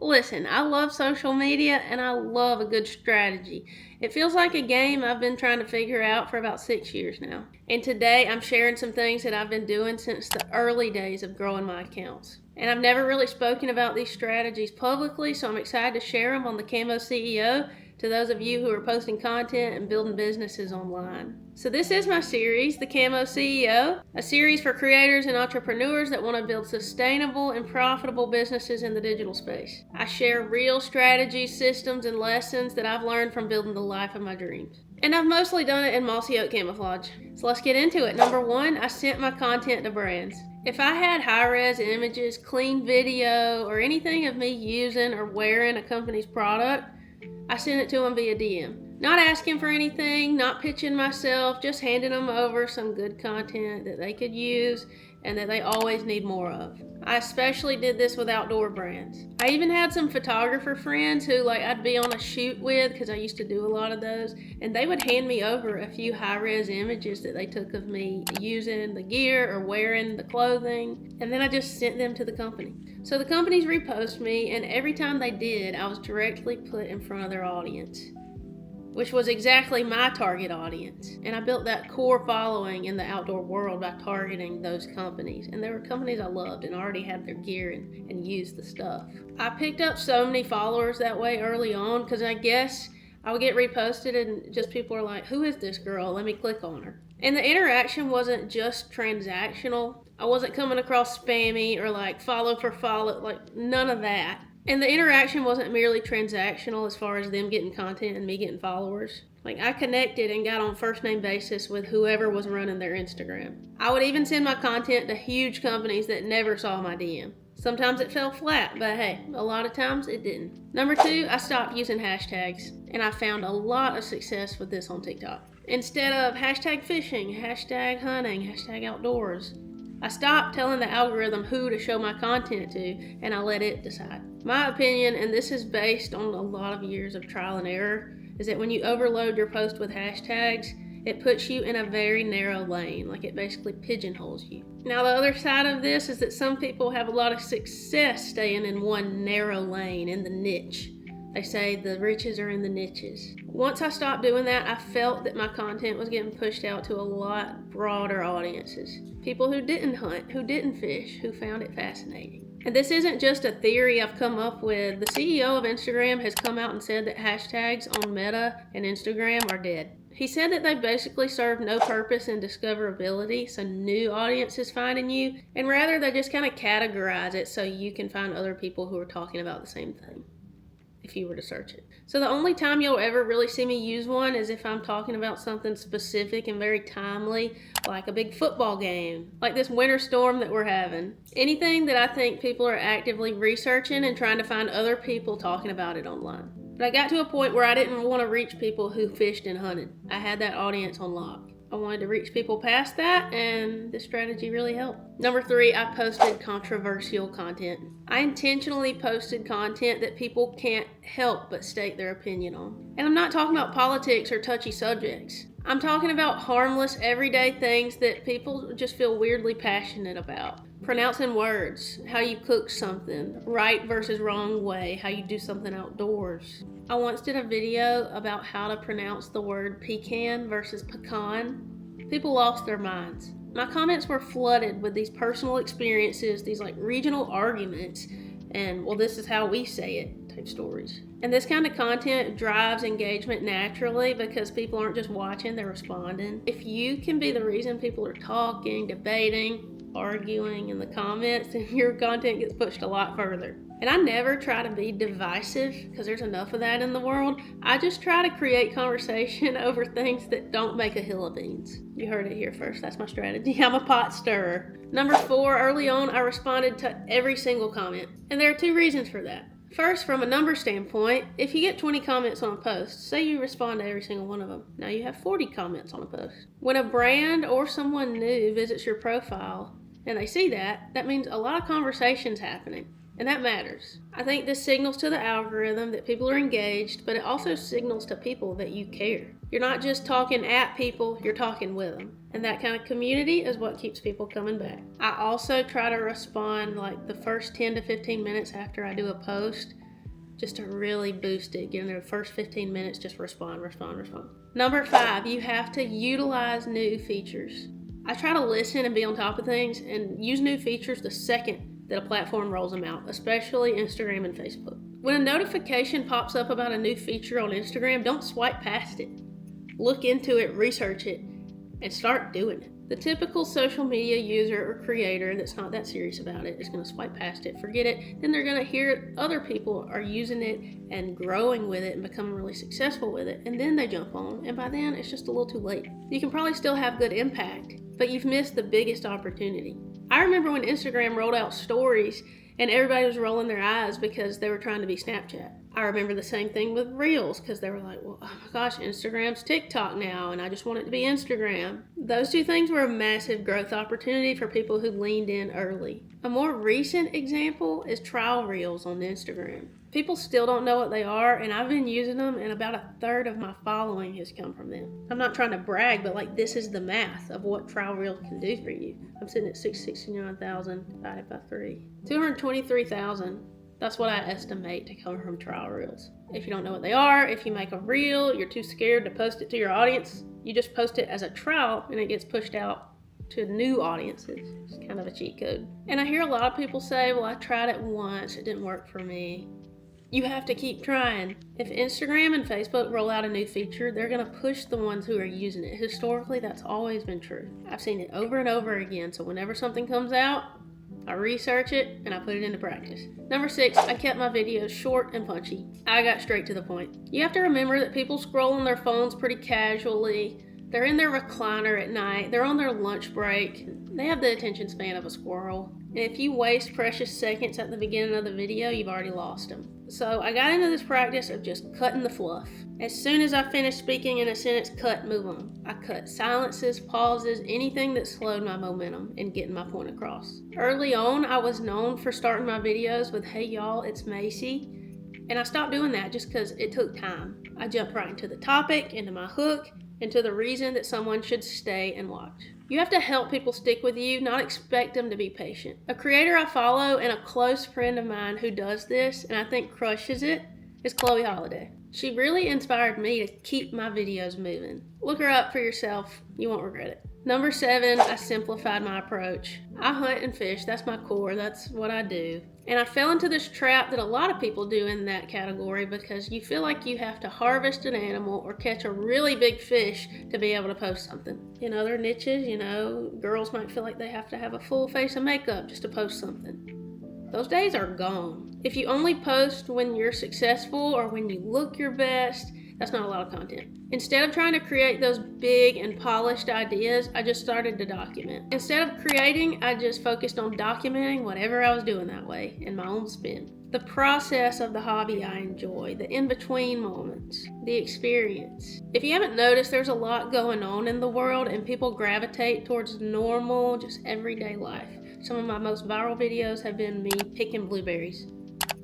Listen, I love social media and I love a good strategy. It feels like a game I've been trying to figure out for about 6 years now. And today I'm sharing some things that I've been doing since the early days of growing my accounts. And I've never really spoken about these strategies publicly, so I'm excited to share them on the Camo CEO to those of you who are posting content and building businesses online. So this is my series, the Camo CEO, a series for creators and entrepreneurs that want to build sustainable and profitable businesses in the digital space. I share real strategies, systems, and lessons that I've learned from building the life of my dreams. And I've mostly done it in mossy oak camouflage. So let's get into it. Number one, I sent my content to brands. If I had high-res images, clean video, or anything of me using or wearing a company's product, I sent it to them via DM. Not asking for anything, not pitching myself, just handing them over some good content that they could use and that they always need more of. I especially did this with outdoor brands. I even had some photographer friends who I'd be on a shoot with, because I used to do a lot of those, and they would hand me over a few high-res images that they took of me using the gear or wearing the clothing, and then I just sent them to the company. So the companies repost me, and every time they did, I was directly put in front of their audience, which was exactly my target audience. And I built that core following in the outdoor world by targeting those companies. And they were companies I loved and already had their gear and used the stuff. I picked up so many followers that way early on, because I guess I would get reposted and just people are like, who is this girl? Let me click on her. And the interaction wasn't just transactional. I wasn't coming across spammy or follow for follow, none of that. And the interaction wasn't merely transactional as far as them getting content and me getting followers. I connected and got on first name basis with whoever was running their Instagram. I would even send my content to huge companies that never saw my DM. Sometimes it fell flat, but hey, a lot of times it didn't. Number two, I stopped using hashtags, and I found a lot of success with this on TikTok. Instead of hashtag fishing, hashtag hunting, hashtag outdoors, I stopped telling the algorithm who to show my content to, and I let it decide. My opinion, and this is based on a lot of years of trial and error, is that when you overload your post with hashtags, it puts you in a very narrow lane. It basically pigeonholes you. Now, the other side of this is that some people have a lot of success staying in one narrow lane, in the niche. They say the riches are in the niches. Once I stopped doing that, I felt that my content was getting pushed out to a lot broader audiences. People who didn't hunt, who didn't fish, who found it fascinating. And this isn't just a theory I've come up with. The CEO of Instagram has come out and said that hashtags on Meta and Instagram are dead. He said that they basically serve no purpose in discoverability, so new audiences finding you, and rather they just kind of categorize it so you can find other people who are talking about the same thing, if you were to search it. So the only time you'll ever really see me use one is if I'm talking about something specific and very timely, like a big football game, like this winter storm that we're having. Anything that I think people are actively researching and trying to find other people talking about it online. But I got to a point where I didn't want to reach people who fished and hunted. I had that audience on lock. I wanted to reach people past that, and this strategy really helped. Number three, I posted controversial content. I intentionally posted content that people can't help but state their opinion on. And I'm not talking about politics or touchy subjects. I'm talking about harmless, everyday things that people just feel weirdly passionate about. Pronouncing words, how you cook something, right versus wrong way, how you do something outdoors. I once did a video about how to pronounce the word pecan versus pecan. People lost their minds. My comments were flooded with these personal experiences, these regional arguments, and this is how we say it type stories. And this kind of content drives engagement naturally because people aren't just watching, they're responding. If you can be the reason people are talking, debating, arguing in the comments, then your content gets pushed a lot further. And I never try to be divisive because there's enough of that in the world. I just try to create conversation over things that don't make a hill of beans. You heard it here first. That's my strategy. I'm a pot stirrer. Number four, early on, I responded to every single comment. And there are two reasons for that. First, from a number standpoint, if you get 20 comments on a post, say you respond to every single one of them, now you have 40 comments on a post. When a brand or someone new visits your profile and they see that, that means a lot of conversation's happening. And that matters. I think this signals to the algorithm that people are engaged, but it also signals to people that you care. You're not just talking at people, you're talking with them. And that kind of community is what keeps people coming back. I also try to respond the first 10 to 15 minutes after I do a post just to really boost it. Get in there the first 15 minutes, just respond. Number 5, you have to utilize new features. I try to listen and be on top of things and use new features the second that a platform rolls them out, especially Instagram and Facebook. When a notification pops up about a new feature on Instagram, don't swipe past it. Look into it, research it, and start doing it. The typical social media user or creator that's not that serious about it is going to swipe past it, forget it, then they're going to hear other people are using it and growing with it and becoming really successful with it, and then they jump on, and by then it's just a little too late. You can probably still have good impact, but you've missed the biggest opportunity. I remember when Instagram rolled out stories and everybody was rolling their eyes because they were trying to be Snapchat. I remember the same thing with Reels, because they were like, well, oh my gosh, Instagram's TikTok now, and I just want it to be Instagram. Those two things were a massive growth opportunity for people who leaned in early. A more recent example is trial Reels on Instagram. People still don't know what they are, and I've been using them, and about 1/3 of my following has come from them. I'm not trying to brag, but like, this is the math of what trial Reels can do for you. I'm sitting at 669,000 divided by 3. 223,000. That's what I estimate to come from trial reels. If you don't know what they are, if you make a reel, you're too scared to post it to your audience, you just post it as a trial and it gets pushed out to new audiences. It's kind of a cheat code. And I hear a lot of people say, well, I tried it once, it didn't work for me. You have to keep trying. If Instagram and Facebook roll out a new feature, they're going to push the ones who are using it. Historically, that's always been true. I've seen it over and over again. So whenever something comes out, I research it and I put it into practice. Number 6, I kept my videos short and punchy. I got straight to the point. You have to remember that people scroll on their phones pretty casually. They're in their recliner at night. They're on their lunch break. They have the attention span of a squirrel. And if you waste precious seconds at the beginning of the video, you've already lost them. So I got into this practice of just cutting the fluff. As soon as I finished speaking in a sentence, cut, move on. I cut silences, pauses, anything that slowed my momentum in getting my point across. Early on, I was known for starting my videos with, hey y'all, it's Macy. And I stopped doing that just because it took time. I jumped right into the topic, into my hook, into the reason that someone should stay and watch. You have to help people stick with you, not expect them to be patient. A creator I follow and a close friend of mine who does this, and I think crushes it, is Chloe Holiday. She really inspired me to keep my videos moving. Look her up for yourself. You won't regret it. Number 7, I simplified my approach. I hunt and fish. That's my core. That's what I do. And I fell into this trap that a lot of people do in that category, because you feel like you have to harvest an animal or catch a really big fish to be able to post something. In other niches, girls might feel like they have to have a full face of makeup just to post something. Those days are gone. If you only post when you're successful or when you look your best, that's not a lot of content. Instead of trying to create those big and polished ideas, I just started to document. Instead of creating, I just focused on documenting whatever I was doing that way in my own spin. The process of the hobby I enjoy, the in-between moments, the experience. If you haven't noticed, there's a lot going on in the world and people gravitate towards normal, just everyday life. Some of my most viral videos have been me picking blueberries,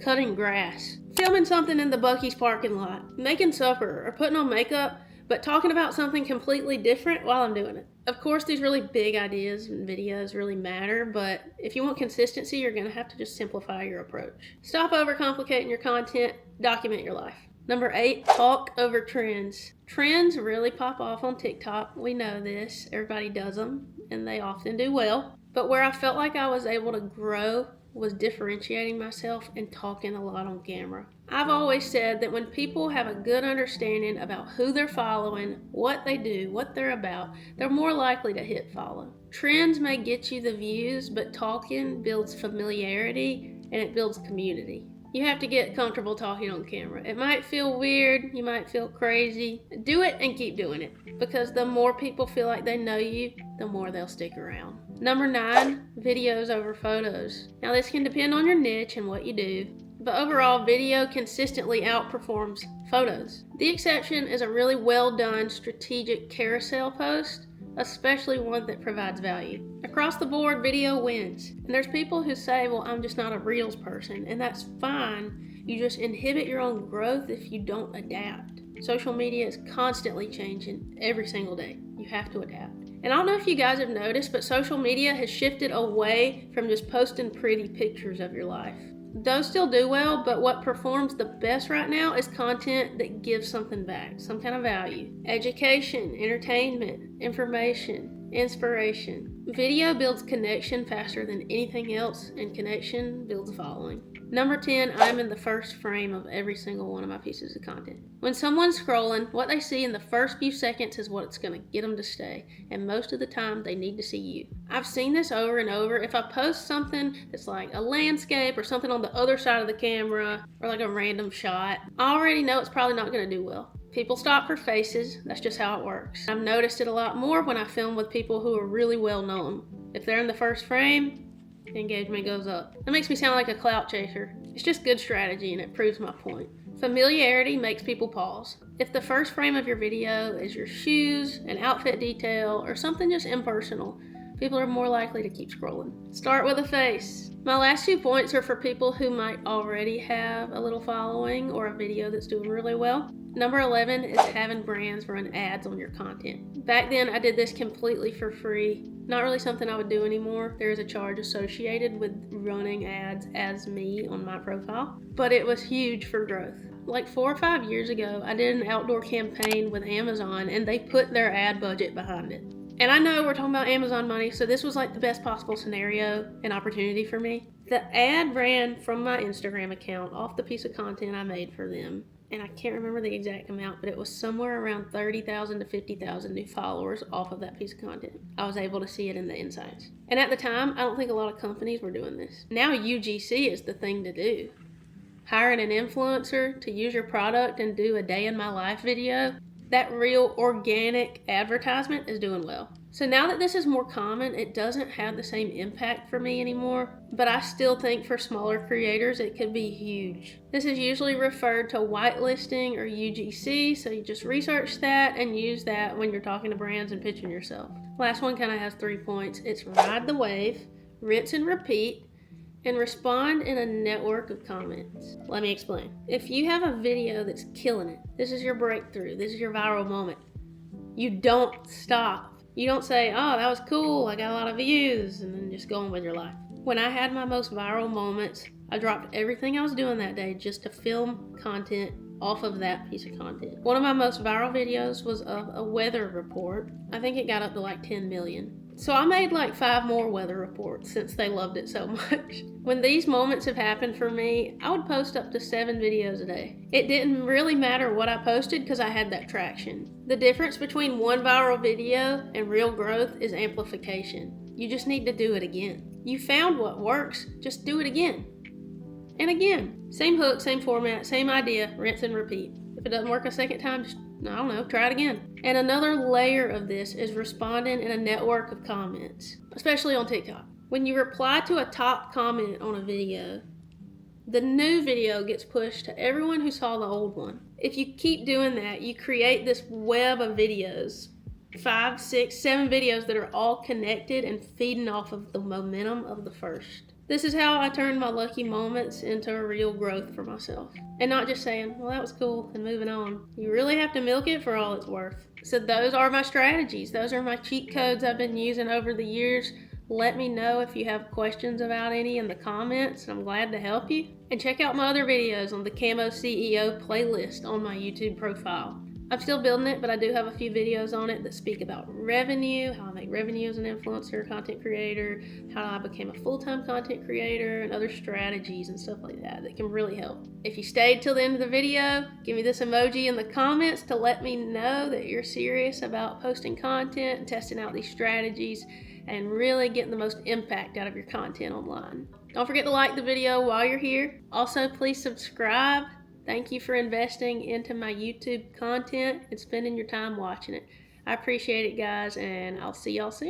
cutting grass, filming something in the Buc-ee's parking lot, making supper, or putting on makeup, but talking about something completely different while I'm doing it. Of course, these really big ideas and videos really matter, but if you want consistency, you're going to have to just simplify your approach. Stop overcomplicating your content, document your life. Number 8, talk over trends. Trends really pop off on TikTok. We know this. Everybody does them, and they often do well. But where I felt like I was able to grow was differentiating myself and talking a lot on camera. I've always said that when people have a good understanding about who they're following, what they do, what they're about, they're more likely to hit follow. Trends may get you the views, but talking builds familiarity and it builds community. You have to get comfortable talking on camera. It might feel weird, you might feel crazy. Do it and keep doing it, because the more people feel like they know you, the more they'll stick around. Number 9, videos over photos. Now this can depend on your niche and what you do, but overall video consistently outperforms photos. The exception is a really well done strategic carousel post, especially one that provides value. Across the board, video wins. And there's people who say, well, I'm just not a Reels person, and that's fine. You just inhibit your own growth if you don't adapt. Social media is constantly changing every single day. You have to adapt. And I don't know if you guys have noticed, but social media has shifted away from just posting pretty pictures of your life. Those still do well, but what performs the best right now is content that gives something back, some kind of value. Education, entertainment, information, inspiration. Video builds connection faster than anything else, and connection builds a following. Number 10, I'm in the first frame of every single one of my pieces of content. When someone's scrolling, what they see in the first few seconds is what's going to get them to stay, and most of the time they need to see you. I've seen this over and over. If I post something that's like a landscape or something on the other side of the camera or like a random shot, I already know it's probably not going to do well. People stop for faces. That's just how it works. I've noticed it a lot more when I film with people who are really well known. If they're in the first frame, engagement goes up. That makes me sound like a clout chaser. It's just good strategy and it proves my point. Familiarity makes people pause. If the first frame of your video is your shoes, an outfit detail, or something just impersonal, people are more likely to keep scrolling. Start with a face. My last 2 points are for people who might already have a little following or a video that's doing really well. Number 11 is having brands run ads on your content. Back then, I did this completely for free. Not really something I would do anymore. There is a charge associated with running ads as me on my profile, but it was huge for growth. Like 4 or 5 years ago, I did an outdoor campaign with Amazon and they put their ad budget behind it. And I know we're talking about Amazon money, so this was like the best possible scenario and opportunity for me. The ad ran from my Instagram account off the piece of content I made for them. And I can't remember the exact amount, but it was somewhere around 30,000 to 50,000 new followers off of that piece of content. I was able to see it in the insights. And at the time, I don't think a lot of companies were doing this. Now UGC is the thing to do. Hiring an influencer to use your product and do a day in my life video, that real organic advertisement is doing well. So now that this is more common, it doesn't have the same impact for me anymore, but I still think for smaller creators it could be huge. This is usually referred to whitelisting or UGC, so you just research that and use that when you're talking to brands and pitching yourself. Last one kind of has 3 points. It's ride the wave, rinse and repeat, and respond in a network of comments. Let me explain. If you have a video that's killing it, this is your breakthrough, this is your viral moment, you don't stop. You don't say, oh, that was cool, I got a lot of views, and then just go on with your life. When I had my most viral moments, I dropped everything I was doing that day just to film content off of that piece of content. One of my most viral videos was of a weather report. I think it got up to like 10 million. So I made like 5 more weather reports since they loved it so much. When these moments have happened for me, I would post up to 7 videos a day. It didn't really matter what I posted because I had that traction. The difference between one viral video and real growth is amplification. You just need to do it again. You found what works, just do it again. And again. Same hook, same format, same idea, rinse and repeat. If it doesn't work a second time, just, I don't know, try it again. And another layer of this is responding in a network of comments, especially on TikTok. When you reply to a top comment on a video, the new video gets pushed to everyone who saw the old one. If you keep doing that, you create this web of videos, 5, 6, 7 videos that are all connected and feeding off of the momentum of the first. This is how I turned my lucky moments into a real growth for myself. And not just saying, well, that was cool, and moving on. You really have to milk it for all it's worth. So those are my strategies. Those are my cheat codes I've been using over the years. Let me know if you have questions about any in the comments. I'm glad to help you. And check out my other videos on the Camo CEO playlist on my YouTube profile. I'm still building it, but I do have a few videos on it that speak about revenue, how I make revenue as an influencer, content creator, how I became a full-time content creator, and other strategies and stuff like that that can really help. If you stayed till the end of the video, give me this emoji in the comments to let me know that you're serious about posting content and testing out these strategies and really getting the most impact out of your content online. Don't forget to like the video while you're here. Also, please subscribe. Thank you for investing into my YouTube content and spending your time watching it. I appreciate it, guys, and I'll see y'all soon.